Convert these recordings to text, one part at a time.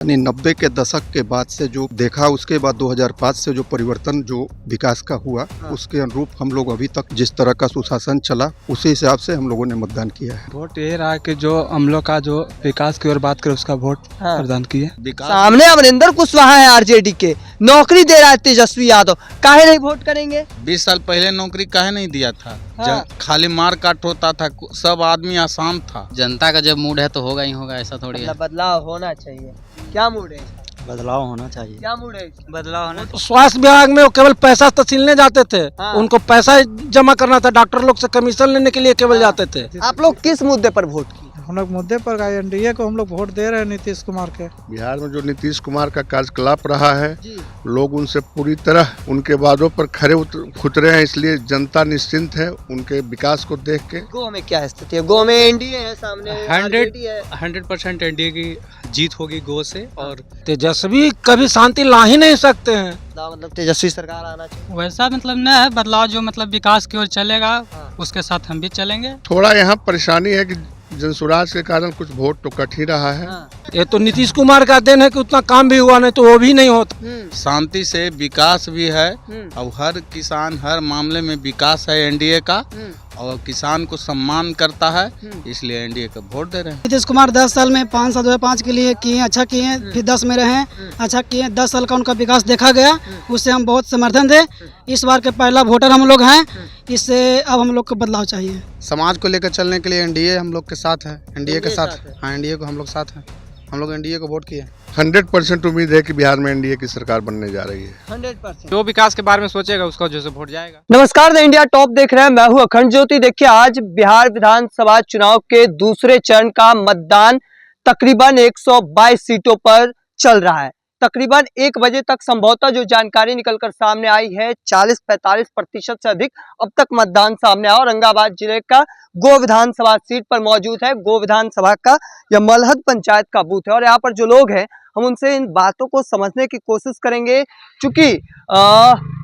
यानी 90 के दशक के बाद से जो देखा, उसके बाद 2005 से जो परिवर्तन जो विकास का हुआ, उसके अनुरूप हम लोग अभी तक जिस तरह का सुशासन चला, उसी हिसाब से हम लोगों ने मतदान किया है। वोट ये रहा कि जो हम लोग का जो विकास की ओर बात करें उसका वोट प्रदान किए। सामने अमरिंदर कुशवाहा है आरजेडी के, नौकरी दे रहा है तेजस्वी यादव, काहे नहीं वोट करेंगे? 20 साल पहले नौकरी काहे नहीं दिया था? खाली मार काट होता था, सब आदमी आसान था। जनता का जब मूड है तो होगा ही होगा, ऐसा थोड़ी है। बदलाव होना चाहिए। क्या मूड है? बदलाव होना चाहिए। क्या मूड है? बदलाव होना चाहिए। स्वास्थ्य विभाग में वो केवल पैसा तहसीलने जाते थे, उनको पैसा जमा करना था, डॉक्टर लोग से कमीशन लेने के लिए केवल जाते थे। आप लोग किस मुद्दे पर वोट किए? हम लोग मुद्दे पर एनडीए को हम लोग वोट दे रहे हैं, नीतीश कुमार के। बिहार में जो नीतीश कुमार का कार्यकलाप रहा है, लोग उनसे पूरी तरह उनके वादों पर खरे उतरे हैं, इसलिए जनता निश्चिंत है उनके विकास को देख के। गो में क्या स्थिति है? गो में एनडीए है सामने, 100% एनडीए की जीत होगी गो से। और तेजस्वी कभी शांति ला ही नहीं सकते हैं। मतलब तेजस्वी सरकार आना चाहिए। वैसा मतलब न है, बदलाव जो मतलब विकास की ओर चलेगा उसके साथ हम भी चलेंगे। थोड़ा यहाँ परेशानी है कि जनसुराज के कारण कुछ वोट तो कट ही रहा है। ये तो नीतीश कुमार का देन है कि उतना काम भी हुआ, नहीं तो वो भी नहीं होता। शांति से विकास भी है और हर किसान हर मामले में विकास है एनडीए का, और किसान को सम्मान करता है, इसलिए एनडीए का वोट दे रहे हैं। नीतीश कुमार 10 साल में 5 साल 2005 के लिए किए, अच्छा किए, फिर 10 में रहे, अच्छा किए। 10 साल का उनका विकास देखा गया, उससे हम बहुत समर्थन थे। इस बार के पहला वोटर हम लोग हैं, इससे अब हम लोग को बदलाव चाहिए। समाज को लेकर चलने के लिए एनडीए हम लोग के साथ है, एनडीए के साथ। हाँ, एनडीए को हम लोग साथ हैं, हम लोग एनडीए को वोट किए। 100% उम्मीद है कि बिहार में एनडीए की सरकार बनने जा रही है। 100%। जो विकास के बारे में सोचेगा उसका जो से वोट जाएगा। नमस्कार, द इंडिया टॉप देख रहे हैं, मैं हूं अखंड ज्योति। देखिए, आज बिहार विधानसभा चुनाव के दूसरे चरण का मतदान तकरीबन 122 सीटों पर चल रहा है। तकरीबन 1 बजे तक संभवतः जो जानकारी निकलकर सामने आई है, 40-45% से अधिक अब तक मतदान सामने आया। औरंगाबाद जिले का गो विधानसभा सीट पर मौजूद है। गो विधानसभा का यह मलहद पंचायत का बूथ है और यहाँ पर जो लोग हैं, हम उनसे इन बातों को समझने की कोशिश करेंगे। चूंकि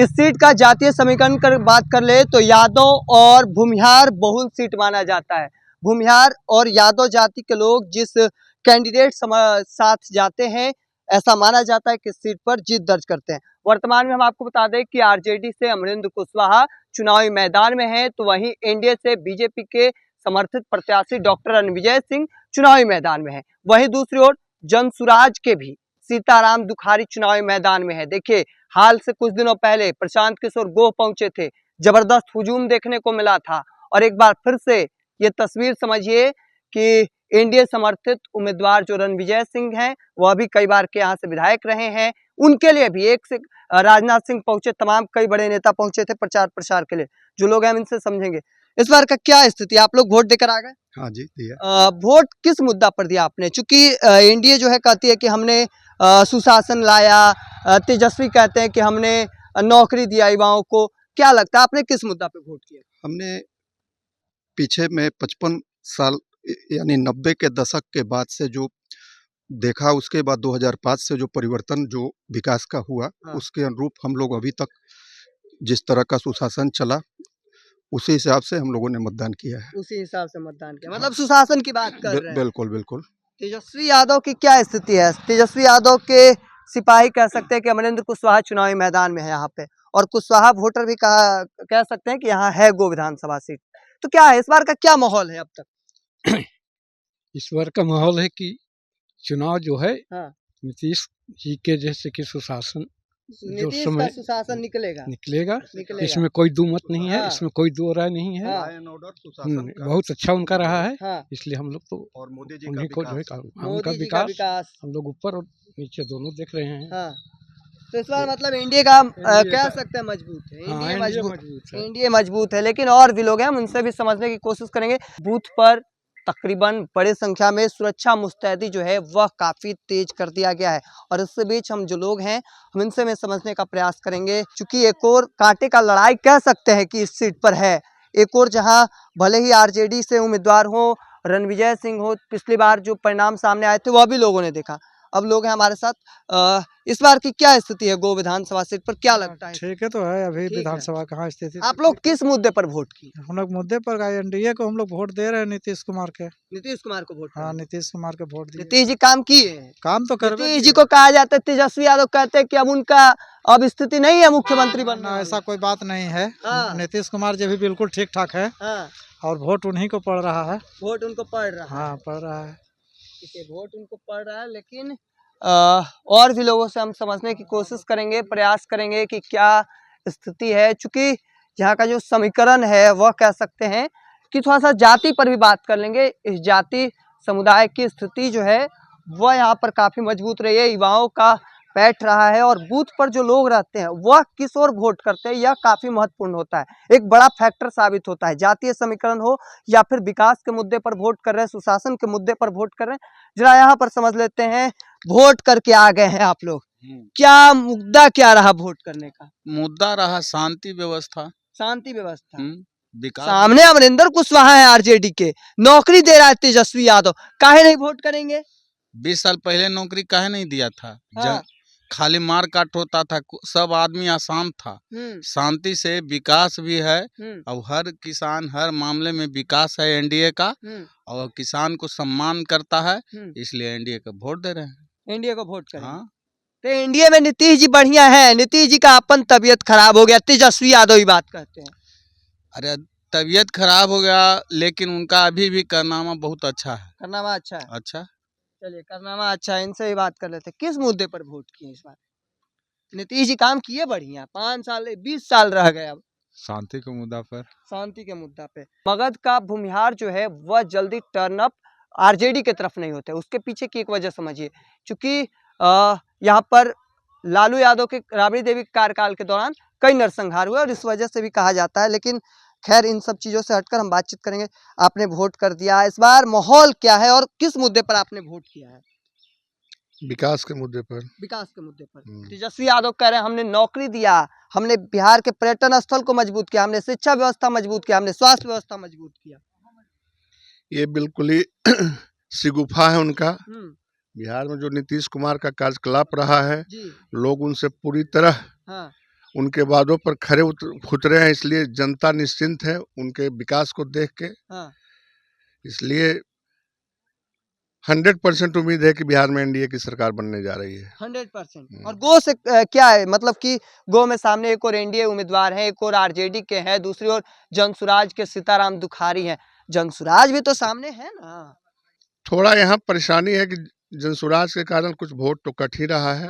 इस सीट का जातीय समीकरण कर बात कर ले तो यादव और भूमिहार बहुल सीट माना जाता है। भूमिहार और यादव जाति के लोग जिस कैंडिडेट साथ जाते हैं, ऐसा माना जाता है कि इस सीट पर जीत दर्ज करते हैं। वर्तमान में हम आपको बता दें कि आरजेडी से अमरिंदर कुशवाहा चुनावी मैदान में है, तो वहीं एनडीए से बीजेपी के समर्थित प्रत्याशी डॉक्टर रणविजय सिंह चुनावी मैदान में है। वहीं दूसरी ओर जनसुराज के भी सीताराम दुखारी चुनावी मैदान में है। देखिए, हाल से कुछ दिनों पहले प्रशांत किशोर गोह पहुंचे थे, जबरदस्त हुजूम देखने को मिला था, और एक बार फिर से ये तस्वीर समझिए कि एनडीए समर्थित उम्मीदवार जो रणविजय सिंह हैं, वह भी कई बार के यहाँ से विधायक रहे हैं, उनके लिए भी एक से राजनाथ सिंह पहुंचे, तमाम कई बड़े नेता पहुंचे थे प्रचार प्रसार के लिए। जो लोग हैं हम इनसे समझेंगे इस बार का क्या स्थिति। आप लोग वोट देकर आ गए? हाँ जी, दिया। वोट किस मुद्दा पर दिया आपने? चूंकि एनडीए जो है कहती है कि हमने सुशासन लाया, तेजस्वी कहते हैं कि हमने नौकरी दिया युवाओं को। क्या लगता है आपने किस मुद्दा पे वोट किया? हमने पीछे में 55 साल यानी 90 के दशक के बाद से जो देखा, उसके बाद 2005 से जो परिवर्तन जो विकास का हुआ, उसके अनुरूप हम लोग अभी तक जिस तरह का सुशासन चला, उसी हिसाब से हम लोगों ने मतदान किया है। उसी हिसाब से मतदान किया, मतलब सुशासन की बात कर रहे हैं। बिल्कुल बिल्कुल। तेजस्वी यादव की क्या स्थिति है? तेजस्वी यादव के सिपाही कह सकते हैं कि अमरिंदर कुशवाहा चुनावी मैदान में है यहाँ पे, और कुशवाहा वोटर भी कह सकते हैं कि यहाँ है गो विधानसभा सीट। तो क्या है इस बार का क्या माहौल है अब तक? इस बार का माहौल है कि चुनाव जो है नीतीश जी के जैसे कि सुशासन जो समय सुशासन निकलेगा। इसमें कोई दो मत नहीं है, इसमें कोई दो राय नहीं है। बहुत अच्छा उनका रहा है, इसलिए हम लोग तो और मोदी जी उन्हीं को जो है उनका विकास हम लोग ऊपर और नीचे दोनों देख रहे हैं। तो इस बार मतलब एनडीए का कह सकते हैं मजबूत है। एनडीए मजबूत है, लेकिन और भी लोग हैं, हम उनसे भी समझने की कोशिश करेंगे। बूथ पर तकरीबन बड़ी संख्या में सुरक्षा मुस्तैदी जो है वह काफी तेज कर दिया गया है, और इससे बीच हम जो लोग हैं हम इनसे में समझने का प्रयास करेंगे। क्योंकि एक और कांटे का लड़ाई कह सकते हैं कि इस सीट पर है। एक और जहां भले ही आरजेडी से उम्मीदवार हो, रणविजय सिंह हो, पिछली बार जो परिणाम सामने आए थे वह भी लोगों ने देखा, अब लोग हैं हमारे साथ। इस बार की क्या स्थिति है गो विधानसभा सीट पर, क्या लगता है? ठीक है तो है अभी ठीक है। विधानसभा कहाँ स्थिति आप लोग किस मुद्दे पर वोट किए? हम लोग मुद्दे पर गए एनडीए को हम लोग वोट दे रहे हैं नीतीश कुमार के। नीतीश कुमार को वोट हाँ करें। नीतीश कुमार के वोट दिए। नीतीश जी काम किए हैं। काम तो कर नीतीश जी को कहा जाता है, तेजस्वी यादव कहते हैं कि अब उनका अब स्थिति नहीं है मुख्यमंत्री बनने ना, वाली। ऐसा कोई बात नहीं है। हाँ। नीतीश कुमार जी भी बिल्कुल ठीक ठाक है हाँ, और वोट उन्हीं को पड़ रहा है। वोट उनको पड़ रहा है। हाँ पड़ रहा है। ठीक है, वोट उनको पड़ रहा है, लेकिन और भी लोगों से हम समझने की कोशिश करेंगे, प्रयास करेंगे कि क्या स्थिति है। चूंकि यहाँ का जो समीकरण है वह कह सकते हैं कि थोड़ा सा जाति पर भी बात कर लेंगे। इस जाति समुदाय की स्थिति जो है वह यहाँ पर काफी मजबूत रही है, युवाओं का बैठ रहा है, और बूथ पर जो लोग रहते हैं वह किस ओर वोट करते हैं यह काफी महत्वपूर्ण होता है, एक बड़ा फैक्टर साबित होता है। जातीय समीकरण हो या फिर विकास के मुद्दे पर वोट कर रहे हैं, सुशासन के मुद्दे पर वोट कर रहे हैं। जरा यहाँ पर समझ लेते हैं, वोट करके आ गए हैं आप लोग, क्या मुद्दा क्या रहा वोट करने का? मुद्दा रहा शांति व्यवस्था, शांति व्यवस्था। विकास। सामने अमरिंदर कुशवाहा है आरजेडी के, नौकरी दे रहा है तेजस्वी यादव, काहे नहीं वोट करेंगे? 20 साल पहले नौकरी काहे नहीं दिया था? हाँ। खाली मार काट होता था, सब आदमी आसान था। शांति से विकास भी है, और हर किसान हर मामले में विकास है एनडीए का, और किसान को सम्मान करता है, इसलिए एनडीए का वोट दे रहे हैं। एनडीए को वोट करेंगे। हाँ, तो एनडीए में नीतीश जी बढ़िया है, नीतीश जी का अपन तबीयत खराब हो गया, तेजस्वी यादव ही बात कहते हैं। अरे तबीयत खराब हो गया, लेकिन उनका अभी भी कारनामा बहुत अच्छा है। कारनामा अच्छा है। अच्छा, चलिए, कारनामा अच्छा है, इनसे ही बात कर लेते हैं। किस मुद्दे पर वोट किए इस बार? नीतीश जी काम किए बढ़िया, 5 साल 20 साल रह गए, अब शांति के मुद्दा पर। शांति के मुद्दा पे मगध का भूमिहार जो है वह जल्दी टर्न अप आरजेडी के तरफ नहीं होते। उसके पीछे की एक वजह समझिए, क्योंकि यहाँ पर लालू यादव के राबड़ी देवी के कार्यकाल के दौरान कई नरसंहार हुए, और इस वजह से भी कहा जाता है। लेकिन खैर, इन सब चीजों से हटकर हम बातचीत करेंगे। आपने वोट कर दिया, इस बार माहौल क्या है और किस मुद्दे पर आपने वोट किया है? विकास के मुद्दे पर। विकास के मुद्दे पर। तेजस्वी यादव कह रहे हैं हमने नौकरी दिया, हमने बिहार के पर्यटन स्थल को मजबूत किया, हमने शिक्षा व्यवस्था मजबूत किया, हमने स्वास्थ्य व्यवस्था मजबूत किया। ये बिल्कुल ही शिगुफा है उनका। बिहार में जो नीतीश कुमार का कार्यकलाप रहा है, लोग उनसे पूरी तरह उनके वादों पर खरे उतरे हैं, इसलिए जनता निश्चिंत है उनके विकास को देख के। इसलिए 100% उम्मीद है कि बिहार में एनडीए की सरकार बनने जा रही है। 100%। और गो से क्या है मतलब कि गो में सामने एक और एनडीए उम्मीदवार है, एक और आरजेडी के हैं, दूसरी ओर जनसुराज के सीताराम दुखारी हैं। जनसुराज भी तो सामने है ना। थोड़ा यहाँ परेशानी है कि जनसुराज के कारण कुछ वोट तो कट ही रहा है।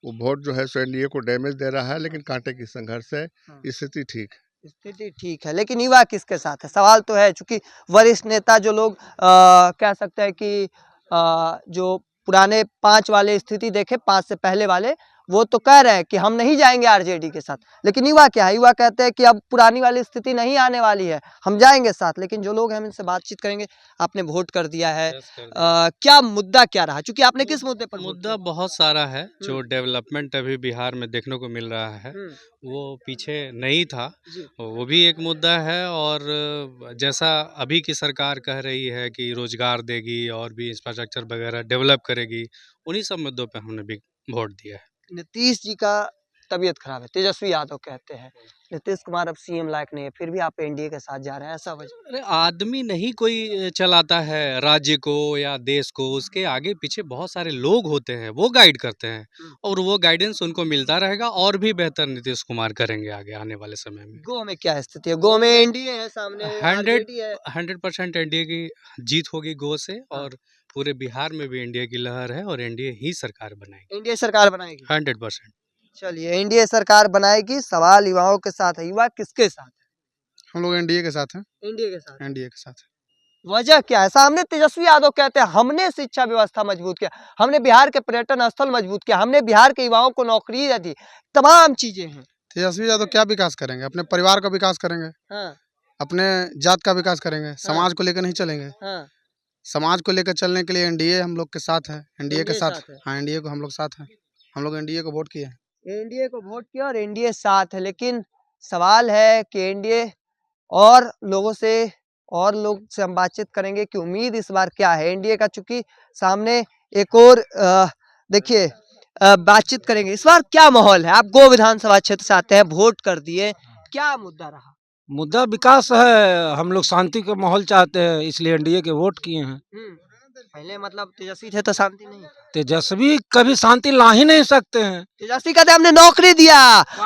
वो वोट जो है सो एनडीए को डैमेज दे रहा है, लेकिन कांटे की संघर्ष है, स्थिति ठीक है। स्थिति ठीक है, लेकिन युवा किसके साथ है सवाल तो है। चूंकि वरिष्ठ नेता जो लोग कह सकते हैं कि जो पुराने 5 वाले स्थिति देखे, 5 से पहले वाले, वो तो कह रहे हैं कि हम नहीं जाएंगे आरजेडी के साथ। लेकिन युवा क्या है, युवा कहते हैं कि अब पुरानी वाली स्थिति नहीं आने वाली है, हम जाएंगे साथ। लेकिन जो लोग हैं हम इनसे बातचीत करेंगे। आपने वोट कर दिया है, क्या मुद्दा क्या रहा? चूंकि आपने किस मुद्दे पर? मुद्दा बहुत सारा है। जो डेवलपमेंट अभी बिहार में देखने को मिल रहा है वो पीछे नहीं था, वो भी एक मुद्दा है। और जैसा अभी की सरकार कह रही है कि रोजगार देगी और भी इंफ्रास्ट्रक्चर वगैरह डेवलप करेगी, उन्हीं सब मुद्दों पे हमने भी वोट दिया है। नीतीश जी का तबीयत खराब है, तेजस्वी यादव कहते हैं नीतीश कुमार अब सीएम लायक नहीं है, फिर भी आप एनडीए के साथ जा रहे हैं, ऐसा वजह? अरे आदमी नहीं कोई चलाता है राज्य को या देश को, उसके आगे पीछे बहुत सारे लोग होते हैं, वो गाइड करते हैं, और वो गाइडेंस उनको मिलता रहेगा। और भी बेहतर नीतीश कुमार करेंगे आगे आने वाले समय में। गो में क्या स्थिति है? गो में एनडीए है सामने, 100% एनडीए की जीत होगी गो से, और पूरे बिहार में भी एनडीए की लहर है, और एनडीए ही सरकार बनाएगी। एनडीए सरकार बनाएगी 100%। चलिए, एनडीए सरकार बनाएगी। सवाल युवाओं के साथ है, युवा किसके साथ है? हम लोग एनडीए के साथ हैं। एनडीए के साथ। एनडीए के साथ। वजह क्या है? सामने तेजस्वी यादव कहते हैं हमने शिक्षा व्यवस्था मजबूत किया, हमने बिहार के पर्यटन स्थल मजबूत किया, हमने बिहार के युवाओं को नौकरी दी, तमाम चीजें हैं। तेजस्वी यादव क्या विकास करेंगे? अपने परिवार का विकास करेंगे, अपने जात का विकास करेंगे, समाज को लेकर नहीं चलेंगे। समाज को लेकर चलने के लिए एनडीए हम लोग के साथ है। एनडीए के साथ। हाँ, एनडीए को हम लोग साथ हैं। हम लोग एनडीए को वोट किए हैं। एनडीए को वोट किया और एनडीए साथ है। लेकिन सवाल है कि एनडीए और लोग से हम बातचीत करेंगे कि उम्मीद इस बार क्या है एनडीए का। चूंकि सामने एक और देखिए बातचीत करेंगे। इस बार क्या माहौल है? आप गो विधानसभा क्षेत्र से आते हैं, वोट कर दिए, क्या मुद्दा रहा? मुद्दा विकास है। हम लोग शांति का माहौल चाहते हैं, इसलिए एनडीए के वोट किए हैं। पहले मतलब तेजस्वी थे तो शांति नहीं? तेजस्वी कभी शांति ला ही नहीं सकते हैं। तेजस्वी कहते हमने नौकरी दिया,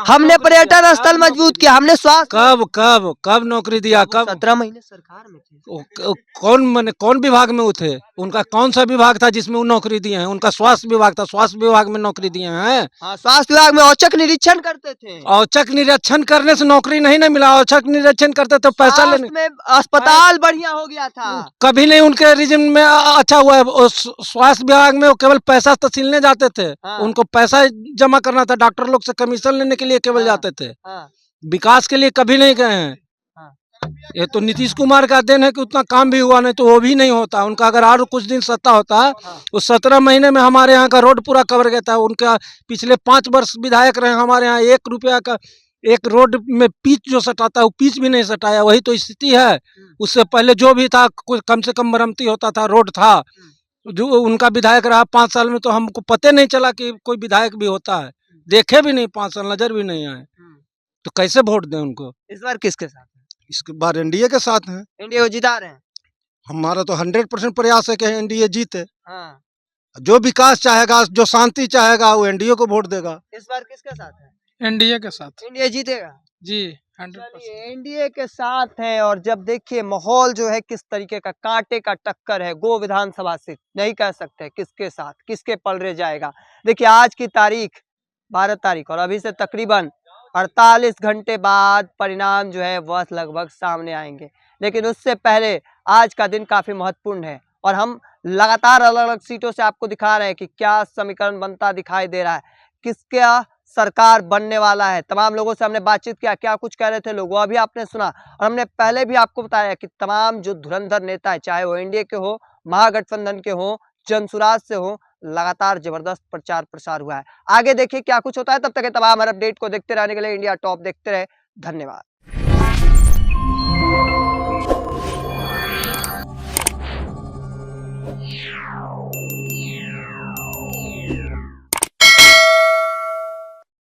हमने पर्यटन स्थल मजबूत किया, हमने स्वास्थ्य। कब कब कब नौकरी दिया? कब? 17 महीने सरकार में थे। कौन विभाग में वो थे? उनका कौन सा विभाग था जिसमें वो नौकरी दिए हैं? उनका स्वास्थ्य विभाग था, स्वास्थ्य विभाग में नौकरी दिए हैं। हाँ, स्वास्थ्य विभाग में औचक निरीक्षण करते थे। औचक निरीक्षण करने से नौकरी नहीं ना मिला। औचक निरीक्षण करते तो पैसा लेने में अस्पताल बढ़िया हो गया था। कभी नहीं उनके रिजिम में अच्छा हुआ है। स्वास्थ्य विभाग में वो केवल पैसा तसीलने जाते थे। उनको पैसा जमा करना था, डॉक्टर लोग से कमीशन लेने के लिए केवल जाते थे। विकास के लिए कभी नहीं गए हैं। ये तो नीतीश कुमार का देन है कि उतना काम भी हुआ, नहीं तो वो भी नहीं होता। उनका अगर और कुछ दिन सत्ता होता, उस 17 महीने में हमारे यहाँ का रोड पूरा कवर गया था। उनका पिछले 5 वर्ष विधायक रहे हमारे यहाँ, 1 रुपया का एक रोड में पिच जो सटाता है वो पिच भी नहीं सटाया। वही तो स्थिति है। उससे पहले जो भी था कुछ कम से कम मरम्मती होता था, रोड था। जो उनका विधायक रहा 5 साल में, तो हमको पता नहीं चला कि कोई विधायक भी होता है। देखे भी नहीं 5 साल, नजर भी नहीं आए, तो कैसे वोट दें उनको? इस बार किसके साथ? इसके बार एनडीए के साथ हैं। एनडीए को जिता रहे हैं। हमारा तो 100% प्रयास है कि एनडीए जीते। हाँ। जो विकास चाहेगा, जो शांति चाहेगा, वो एनडीए को वोट देगा। इस बार किसके साथ है? एनडीए के साथ। एनडीए जीतेगा जी, चलिए, एनडीए के साथ है। और जब देखिए माहौल जो है किस तरीके का, कांटे का टक्कर है। गो विधानसभा से नहीं कह सकते किसके साथ किसके पलड़े जाएगा। देखिए आज की तारीख 12 तारीख और अभी से तकरीबन 48 घंटे बाद परिणाम जो है वह लगभग सामने आएंगे। लेकिन उससे पहले आज का दिन काफी महत्वपूर्ण है और हम लगातार अलग अलग सीटों से आपको दिखा रहे हैं कि क्या समीकरण बनता दिखाई दे रहा है, किसका सरकार बनने वाला है। तमाम लोगों से हमने बातचीत किया, क्या कुछ कह रहे थे लोग वो अभी आपने सुना। और हमने पहले भी आपको बताया कि तमाम जो धुरंधर नेता है, चाहे वो एनडीए के हो, महागठबंधन के हो, जनसुराज से हो, लगातार जबरदस्त प्रचार प्रसार हुआ है। आगे देखिए क्या कुछ होता है। तब तक तमाम अपडेट को देखते रहने के लिए इंडिया टॉप देखते रहे। धन्यवाद।